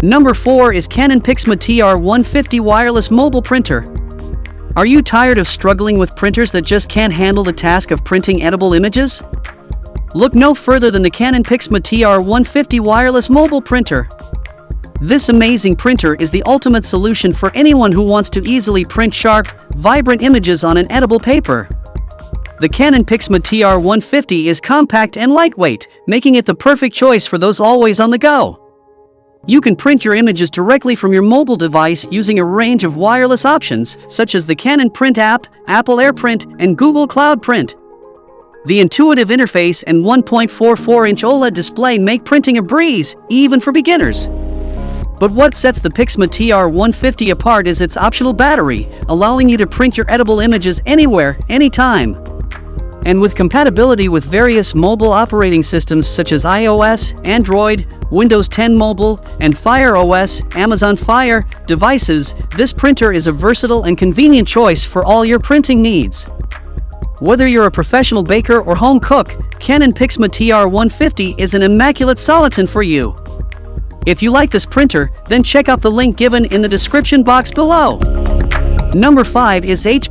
Number 4 is Canon Pixma TR150 wireless mobile printer. Are you tired of struggling with printers that just can't handle the task of printing edible images? Look no further than the Canon Pixma TR150 wireless mobile printer. This amazing printer is the ultimate solution for anyone who wants to easily print sharp, vibrant images on an edible paper. The Canon Pixma TR150 is compact and lightweight, making it the perfect choice for those always on the go. You can print your images directly from your mobile device using a range of wireless options, such as the Canon Print App, Apple AirPrint, and Google Cloud Print. The intuitive interface and 1.44-inch OLED display make printing a breeze, even for beginners. But what sets the Pixma TR150 apart is its optional battery, allowing you to print your edible images anywhere, anytime. And with compatibility with various mobile operating systems such as iOS, Android, Windows 10 Mobile, and Fire OS, Amazon Fire devices, this printer is a versatile and convenient choice for all your printing needs. Whether you're a professional baker or home cook, Canon Pixma TR150 is an immaculate solution for you. If you like this printer, then check out the link given in the description box below. Number 5 is HP